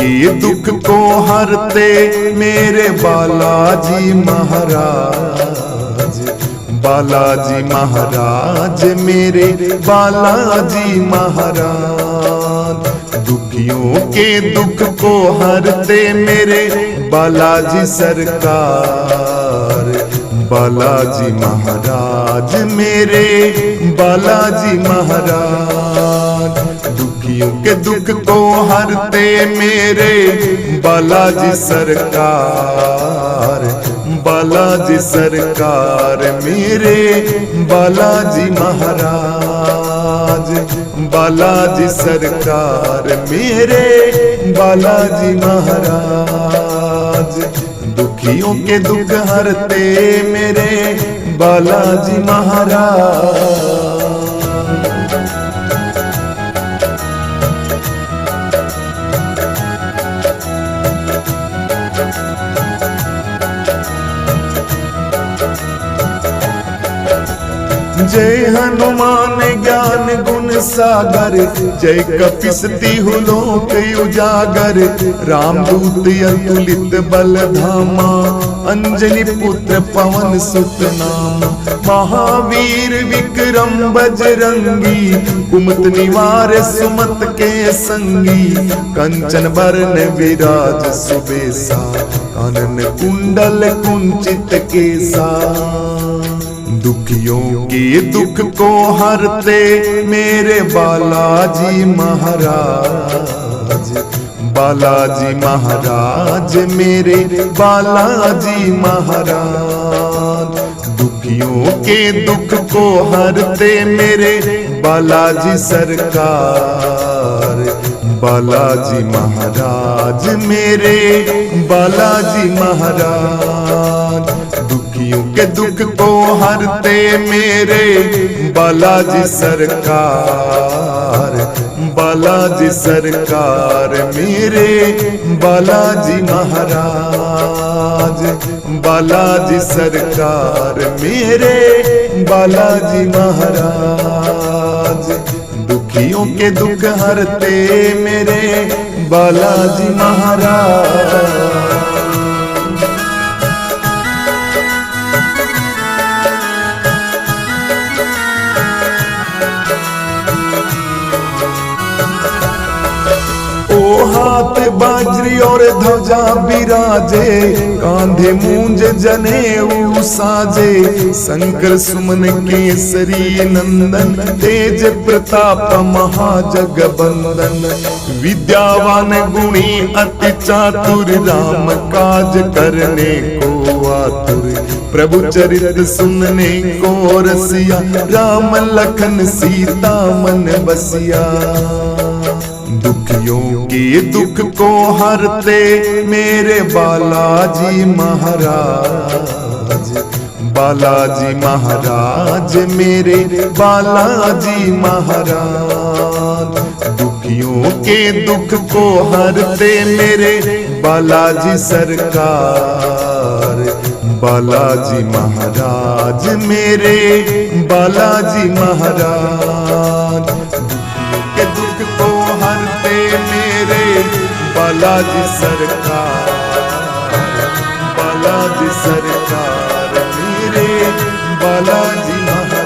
के दुख को हरते मेरे बालाजी महाराज, बालाजी महाराज मेरे बालाजी महाराज। दुखियों के दुख को हरते मेरे बालाजी सरकार, बालाजी महाराज मेरे बालाजी महाराज। दुखियों के दुख को हरते मेरे बालाजी सरकार, बालाजी सरकार मेरे बालाजी महाराज, बालाजी सरकार मेरे बालाजी महाराज। दुखियों के दुख हरते मेरे बालाजी महाराज। जय हनुमान ज्ञान गुण सागर, जय कपिसती हुलोक उजागर। रामदूत अतुलित बल धामा, अंजनी पुत्र पवन सुत नामा। महावीर विक्रम बजरंगी, कुमत निवार सुमत के संगी। कंचन बरन विराज सुबेसा, कानन कुंडल कुंचित केसा। दुखियों के दुख को हरते मेरे बालाजी महाराज, बालाजी महाराज मेरे बालाजी महाराज। दुखियों के दुख को हरते मेरे बालाजी सरकार, बालाजी महाराज मेरे बालाजी महाराज। दुखियों के दुख को हरते मेरे बालाजी सरकार, बालाजी सरकार मेरे बालाजी महाराज, बालाजी सरकार मेरे बालाजी महाराज। दुखियों के दुख हरते मेरे बालाजी महाराज। हाथ बाजरी और ध्वजा बिराजे, कांधे मूंज जनेऊ साजे। शंकर सुमन केसरी नंदन, तेज प्रताप महाजगबंदन। विद्यावान गुणी अति चातुर, राम काज करने को आतुर। प्रभु चरित सुनने को रसिया, राम लखन सीता मन बसिया। दुखियों के दुख को हरते मेरे बालाजी महाराज, बालाजी महाराज मेरे बालाजी महाराज। दुखियों के दुख को हरते मेरे बालाजी सरकार, बालाजी महाराज मेरे बालाजी महाराज। दुखियों के दुख को हरते मेरे बालाजी सरकार, बालाजी सरकार मेरे बालाजी महाराज।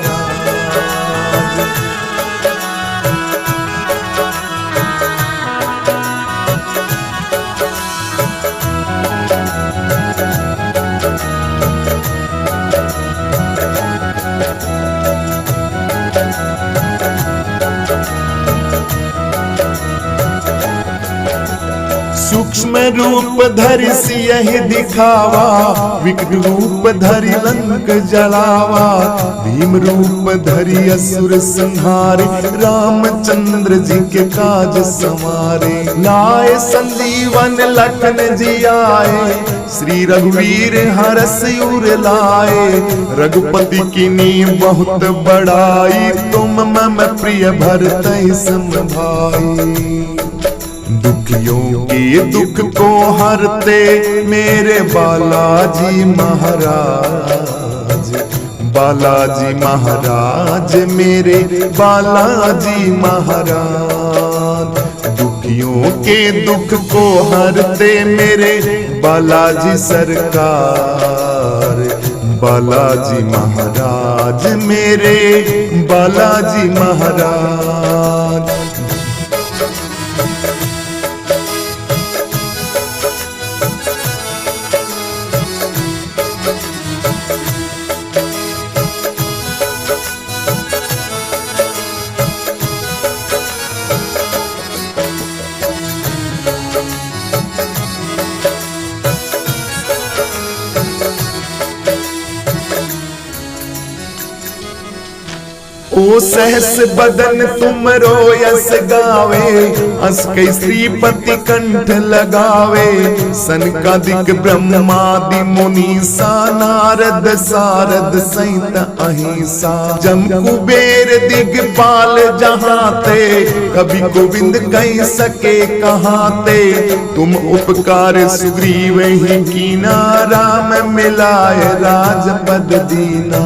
सूक्ष्म रूप धरि सियहि दिखावा, विकट रूप धरि लंक जलावा। भीम रूप धरि असुर संहारे, रामचंद्र जी के काज संवारे। लाए संजीवन लखन जी आए, श्री रघुवीर हरष उर लाए। रघुपति कीन्ही बहुत बड़ाई, तुम मम प्रिय भरतहि सम भाई। दुखियों के दुख को हरते मेरे बालाजी महाराज, बालाजी महाराज मेरे बालाजी महाराज। दुखियों के दुख को हरते मेरे बालाजी सरकार। बालाजी महाराज मेरे बालाजी महाराज। ओ सहस बदन तुम रोयस गावे, अस कई श्रीपति कंठ लगावे। सनकादिक ब्रह्मादि मुनीसा, नारद सारद सहित अहिंसा। जम कुबेर दिगपाल जहाते, कभी गोविंद कह सके कहाते। तुम उपकार सुग्रीव ही कीना, राम मिलाए राजपद दीना।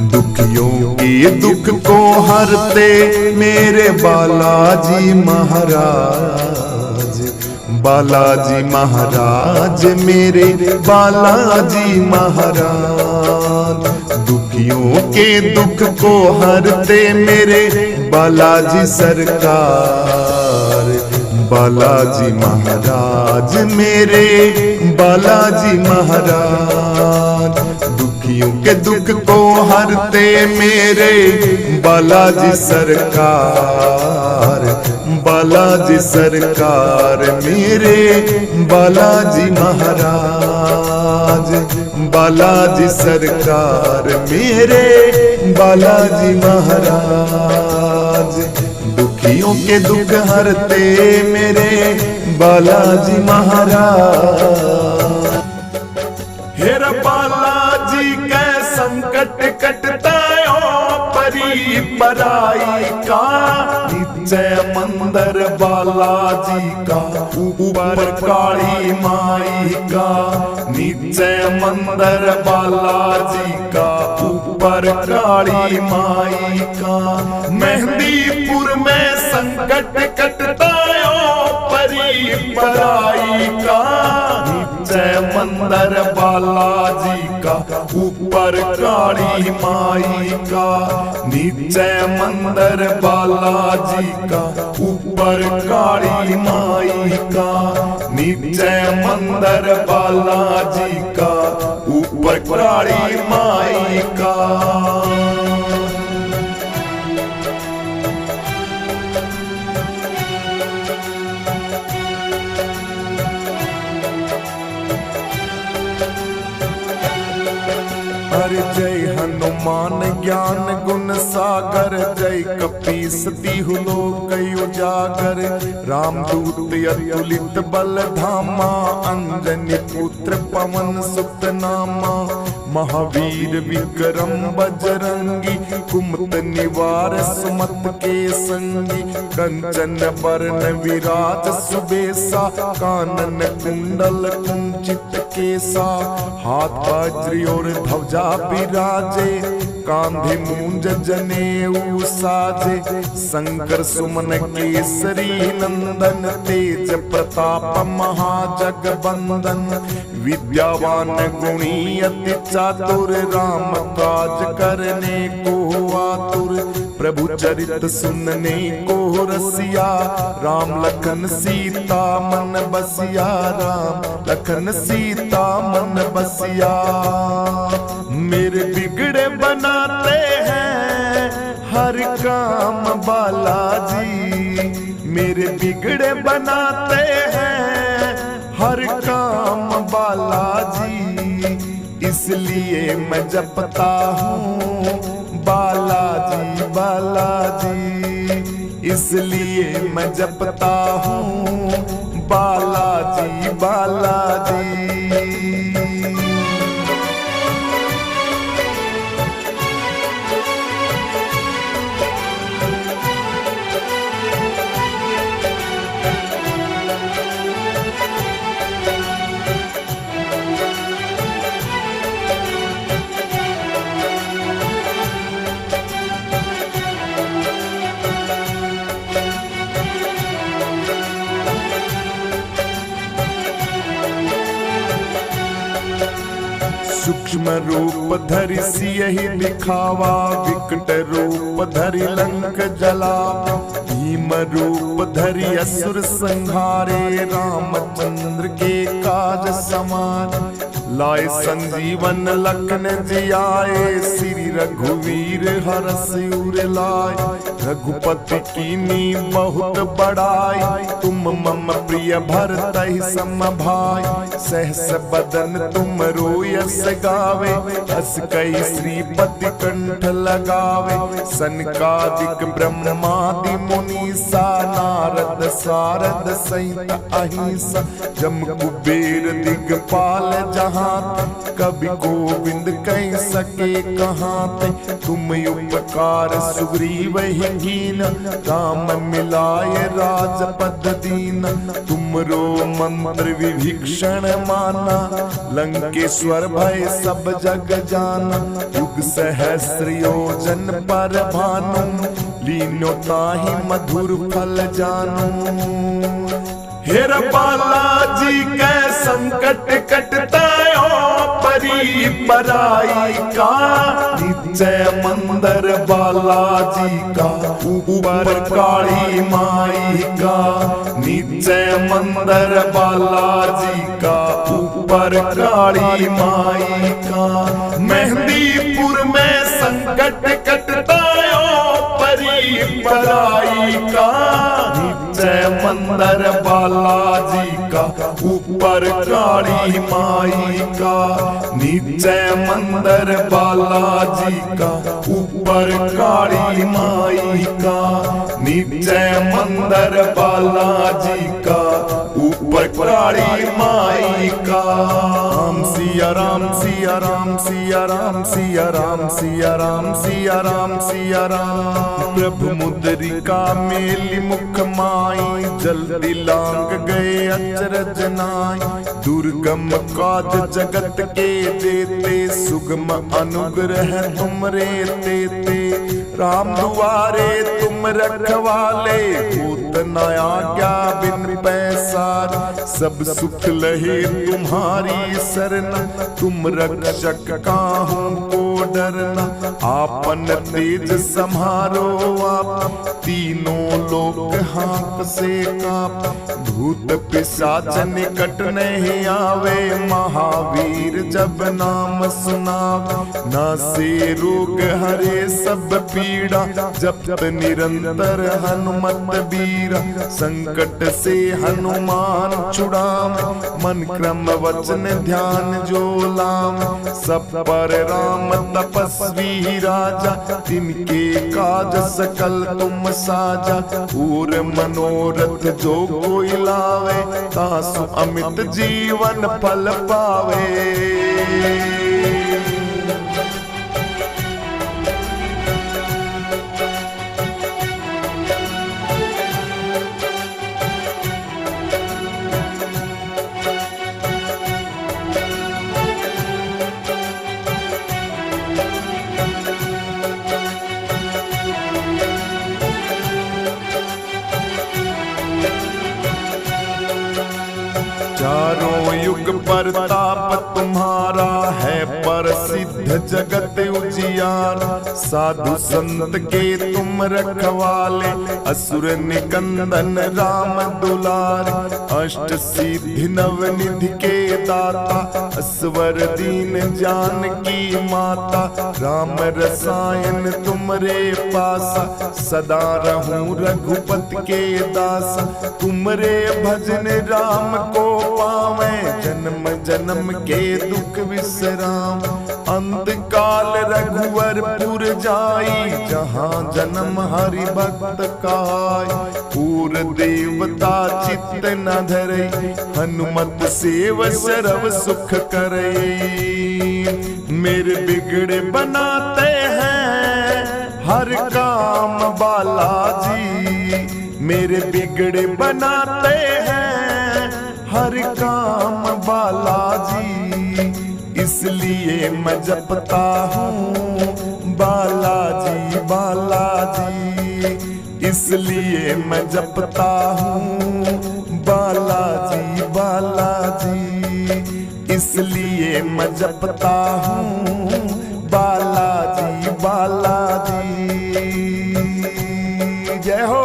दुखियों के दुख को हरते मेरे बालाजी महाराज। बालाजी महाराज मेरे बालाजी महाराज। दुखियों के दुख को हरते मेरे बालाजी सरकार। बालाजी महाराज मेरे बालाजी महाराज। दुखियों के दुख को हरते मेरे बालाजी सरकार। बालाजी सरकार मेरे बालाजी महाराज। बालाजी सरकार मेरे बालाजी महाराज। दुखियों के दुख हरते मेरे बालाजी महाराज। हेरा बालाजी कै संकट कटता परी पराई का। नीचे मंदिर बालाजी का, ऊपर काली माई का। नीचे मंदिर बालाजी का, ऊपर काली माई का। मेहंदीपुर में संकट कटता परी पराई का। नीचे मंदिर बालाजी का, ऊपर काली माई का। नीचे मंदिर बालाजी का, ऊपर काली माई का। नीचे मंदिर बालाजी का, ऊपर काली माई का। जय हनुमान ज्ञान गुण सागर। जय कपीस तिहु लोक उजागर। रामदूत अतुलित बल धामा। अंजनी पुत्र पवन सुत नामा। महावीर विक्रम बजरंगी। कुमत निवार सुमत के संगी। कंचन बरन विराज सुबेसा। कानन कुंडल कुंचित केसा। हाथ वज्र और ध्वजा विराजे। कांधे मूंज जनेऊ साजे। शंकर सुमन केसरी नंदन। तेज प्रताप महाजगबंदन। विद्यावान गुणी अति चातुर। राम काज करने को आतुर। प्रभु चरित सुनने को रसिया। राम लखन सीता मन बसिया। राम लखन सीता मन बसिया। मेरे बिगड़े बनाते हैं हर काम बालाजी। मेरे बिगड़े बनाते हैं हर काम बालाजी। इसलिए मैं जपता हूँ बालाजी बालाजी। इसलिए मैं जपता हूँ बालाजी बालाजी। सूक्ष्म रूप धरि सियहि दिखावा, विकट रूप धरि लंक जला। भीम रूप धरि असुर संहारे, रामचंद्र के काज समान। लाए संजीवन लखन जियाए, श्री रघुवीर हरष उर लाए। रघुपति कीनी बहुत बड़ाई, तुम मम प्रिय भरतहि सम भाई। सहस बदन तुम रोयस गावे, हस कई श्रीपति कंठ लगावे। सनकादिक ब्रह्मादि मुनीसा, नारद सारद सहित अहिंसा। जम कुबेर दिगपाल जहाँ, कवि गोविंद कह सके कहाँ ते। तुम उपकार सुग्रीव ही कीन, राम मिलाए राजपद दीन। तुमरो मंत्र विभीषण माना, लंकेश्वर भय सब जग जाना। युग सहस्र योजन पर भानु, लीनो ताहि मधुर फल जानू। हेर बालाजी कै संकट कटतायो, परी पराई का। निश्चय मंदिर बालाजी का, ऊपर काली माई का। निश्चय मंदिर बालाजी का, ऊपर काली माई का। मेहंदीपुर में संकट कटतायो, परी पराई का। निश्चय मंदिर बालाजी का, ऊपर काली माई का। निश्चय मंदिर बालाजी का, ऊपर काली माई का। निश्चय मंदिर बालाजी का, ऊपर काली माई का। राम सिया राम सिया राम सिया राम सिया राम सिया राम सिया राम सिया राम। प्रभु मुद्रिका मेली मुख माई, जल्दी लांग गए अचरज नाई। दुर्गम काज जगत के देते, सुगम अनुग्रह तुमरे तेते। राम दुआरे तुम रखवाले, भूत न आज्ञा बिन पैसार। सब सुख लहे तुम्हारी शरण, तुम रक्षक काहू को डरना। आपन तेज सम्हारो आप, तीनों लोक हाथ से काप। भूत पिशाच निकट नहीं आवे, महावीर जब नाम सुनावे। नासे रोग हरे सब पीड़ा, जपत निरंतर हनुमत बीरा। संकट से हनुमान छुड़ाम, मन क्रम वचन ध्यान जो लाम। सब पर राम तपस्वी राजा, तिनके काज सकल तुम साजा। पूर मनोरथ जो कोई लावे, तासु अमित जीवन फल पावे। चारों युग प्रताप तुम्हारा है, प्रसिद्ध जगत उजियार। साधु संत के तुम रखवाले, असुर निकंदन राम दुलार। अष्ट सिद्धि नव निधि के दाता, असवर दीन जानकी माता। राम रसायन तुमरे पासा, सदा रहूं रघुपति के दासा। तुमरे भजन राम को पावे, जन्म जन्म के दुख विश्राम। अंत काल रघुवरपुर जाई, जहाँ जन्म हरि भक्त काई। पूर देवता चित्त न धरई, हनुमत सेव सर्व सुख करई। मेरे बिगड़े बनाते हैं हर काम बालाजी, मेरे बिगड़े बनाते हैं हर काम बालाजी। इसलिए मैं जपता हूँ बालाजी बालाजी, इसलिए मैं जपता हूँ बालाजी बालाजी, इसलिए इसलिए मैं जपता हूँ बालाजी बालाजी। जय हो।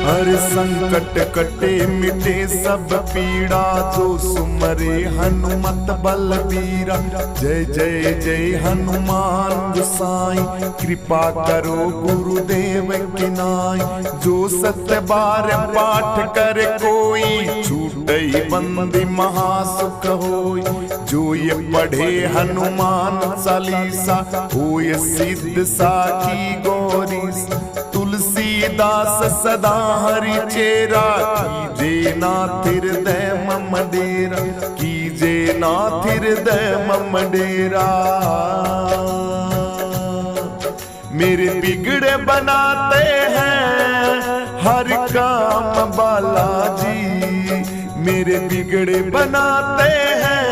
हर संकट कटे मिटे सब पीड़ा, जो सुमरे हनुमत बलबीरा। जय जय जय हनुमान गोसाई, कृपा करो गुरुदेव की नाई। जो सत्य बार पाठ कर कोई, छूटई बंदी महासुख होई। जो ये पढ़े हनुमान चालीसा, होय सिद्ध साखी गौरी। तुलसीदास सदा हरि चेरा, कीजे नाथ हृदय मम डेरा। कीजे नाथ हृदय मम डेरा। मेरे बिगड़े बनाते हैं हर काम बालाजी। मेरे बिगड़े बनाते हैं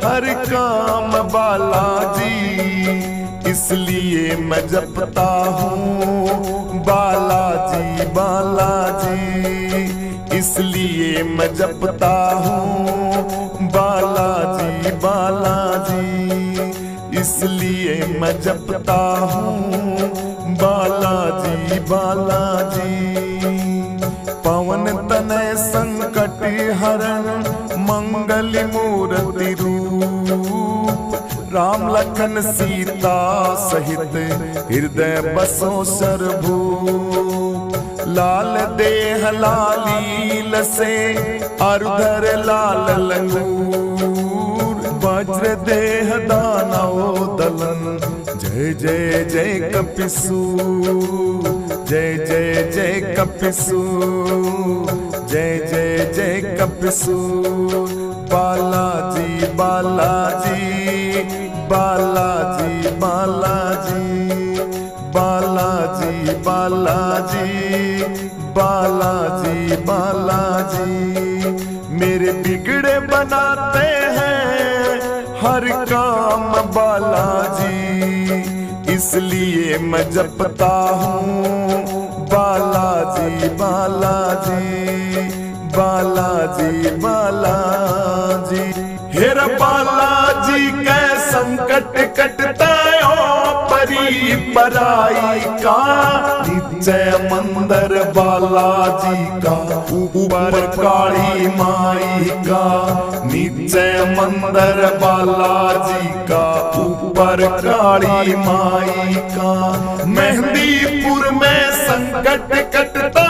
हर काम बालाजी। इसलिए मैं जपता हूँ बालाजी बालाजी। इसलिए मैं जपता हूँ बालाजी बालाजी। इसलिए मैं जपता हूँ बालाजी बालाजी। पवन तनय संकट हरण, मंगल मूर्ति रूप। राम लखन सीता सहित, हृदय बसो सर्वभूप। लाल देह लालील से, अरुधर लाल लंगूर। वज्र देह दानव दलन, जय जय जय कपिसूर। जय जय जय कपिसूर। जय जय जय कपिसूर। बालाजी बालाजी बालाजी बालाजी। बालाजी बालाजी बालाजी बालाजी। मेरे बिगड़े बनाते हैं हर काम बालाजी। इसलिए मैं जपता हूँ बालाजी बालाजी बालाजी बालाजी। हेरा बालाजी कै संकट कटता परी पराई का। निश्चय मंदिर बालाजी का, ऊपर काली माई का। निश्चय मंदिर बालाजी का, ऊपर काली माई का। मेहंदीपुर में संकट कटता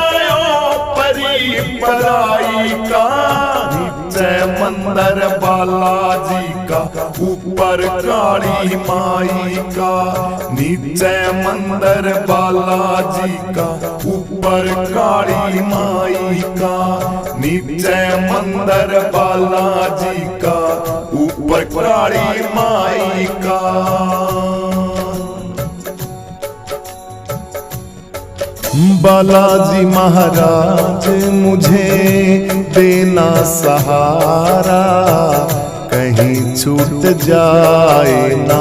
परी पराई का। निश्चय मंदिर बालाजी का, ऊपर काली माई का। निश्चय मंदिर बालाजी का, ऊपर काली माई का। निश्चय मंदिर बालाजी का, ऊपर काली माई का। बालाजी महाराज मुझे देना सहारा, कहीं छूट जाए ना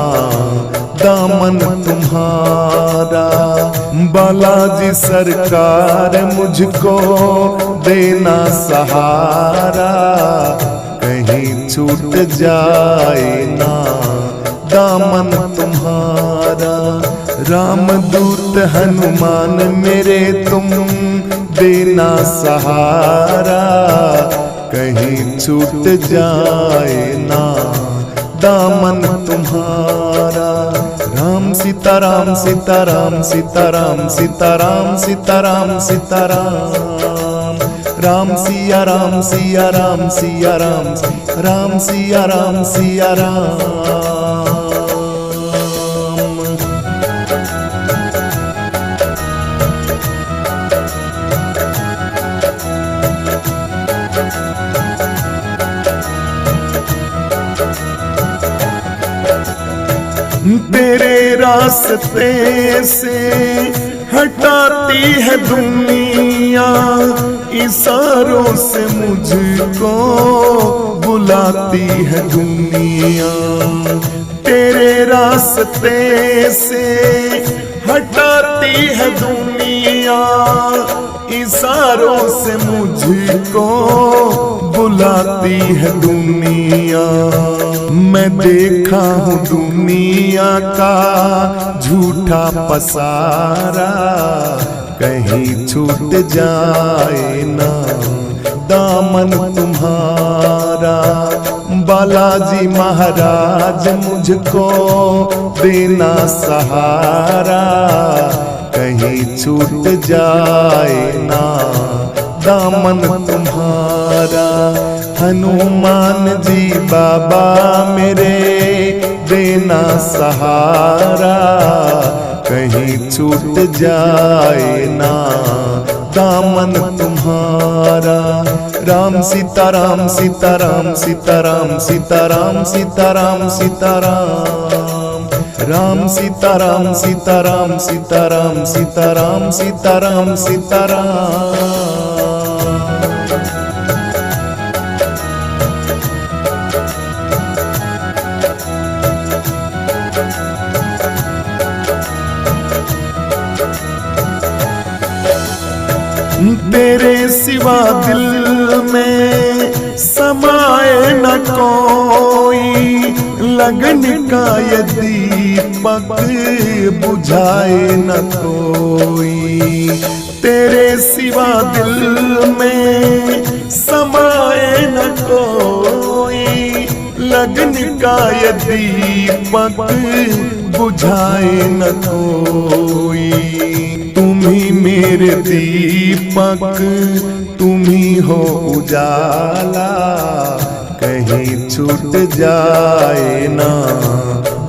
दामन तुम्हारा। बालाजी सरकार मुझको देना सहारा, कहीं छूट जाए ना दामन तुम्हारा। रामदूत हनुमान मेरे तुम देना सहारा, कहीं छूट जाए ना दामन तुम्हारा। राम सीताराम सीताराम सीताराम सीताराम सीताराम सीताराम। राम सिया राम सिया राम सिया राम राम सिया राम सिया राम। रास्ते से हटाती है दुनिया, इशारों से मुझको बुलाती है दुनिया। तेरे रास्ते से हटाती है दुनिया, इशारों से मुझको बुलाती है दुनिया। मैं देखा हूँ दुनिया का झूठा पसारा, कहीं छूट जाए ना दामन तुम्हारा। बालाजी महाराज मुझको देना सहारा, कहीं छूट जाए ना दामन तुम्हारा। हनुमान जी बाबा मेरे देना सहारा, कहीं छूट जाए ना दामन तुम्हारा। राम सीताराम सीताराम सीताराम सीताराम सीताराम सीताराम, राम सीताराम सीताराम सीताराम सीताराम सीताराम सीताराम। तेरे सिवा दिल में समाए न कोई, लगन का ये दीपक बुझाए न कोई। तेरे सिवा दिल में समाए न कोई, लगन का ये दीपक बुझाए न कोई। तुम ही मेरे दीपक, तुम ही हो उजाला, कहीं छूट जाए ना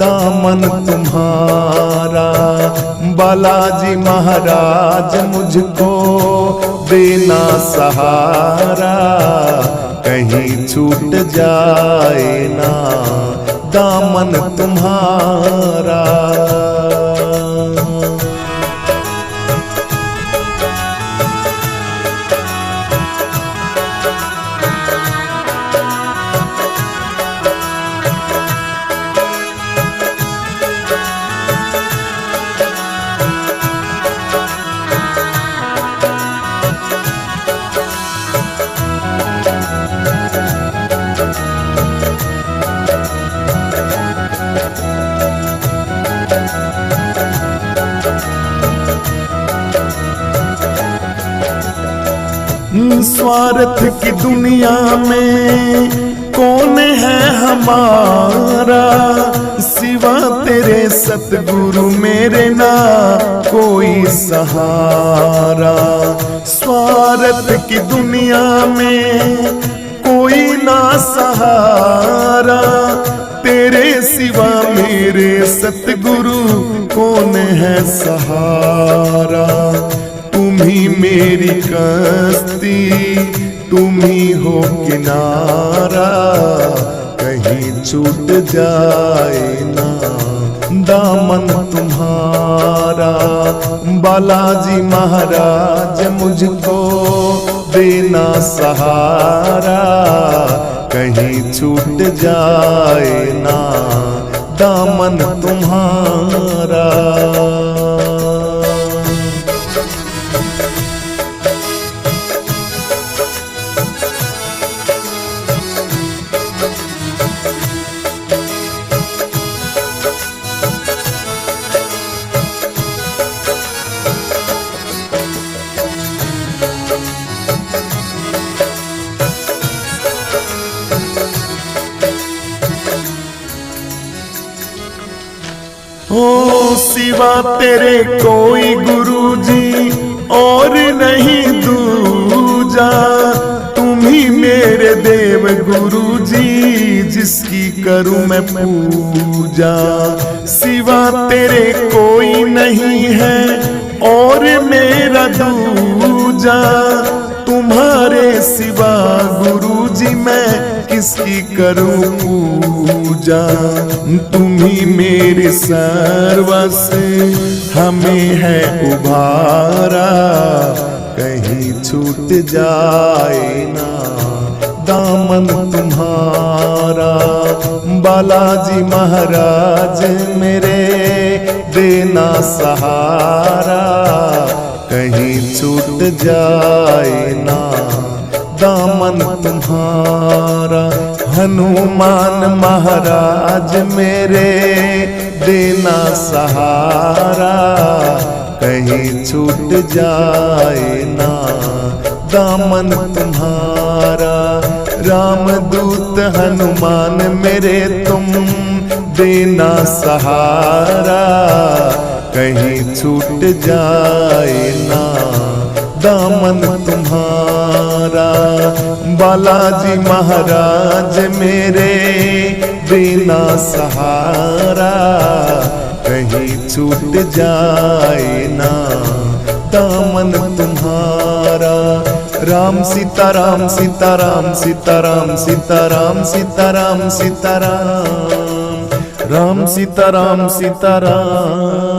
दामन तुम्हारा। बालाजी महाराज मुझको देना सहारा, कहीं छूट जाए ना दामन तुम्हारा। स्वार्थ की दुनिया में कौन है हमारा, सिवा तेरे सतगुरु मेरे ना कोई सहारा। स्वार्थ की दुनिया में कोई ना सहारा, तेरे सिवा मेरे सतगुरु कौन है सहारा। तुम ही मेरी कश्ती, तुम ही हो किनारा, कहीं छूट जाए ना दामन तुम्हारा। बालाजी महाराज मुझको देना सहारा, कहीं छूट जाए ना दामन तुम्हारा। ओ सिवा तेरे कोई गुरुजी और नहीं दूजा, तुम ही मेरे देव गुरुजी जिसकी करूं मैं पूजा। सिवा तेरे कोई नहीं है और मेरा दूजा, तुम तुम्हारे सिवा गुरुजी मैं किसकी करूं पूजा। तुम ही मेरे सर्वस्व हमें है उभारा, कहीं छूट जाए ना दामन तुम्हारा। बालाजी महाराज मेरे देना सहारा, कहीं छूट जाए ना दामन तुम्हारा। हनुमान महाराज मेरे देना सहारा, कहीं छूट जाए ना दामन तुम्हारा। रामदूत हनुमान मेरे तुम देना सहारा, कहीं छूट जाए ना दामन तुम्हारा। बालाजी महाराज मेरे देना सहारा, कहीं छूट जाए ना दामन तुम्हारा। राम सीताराम सीताराम सीताराम सीताराम सीताराम सीताराम, राम सीताराम सीताराम।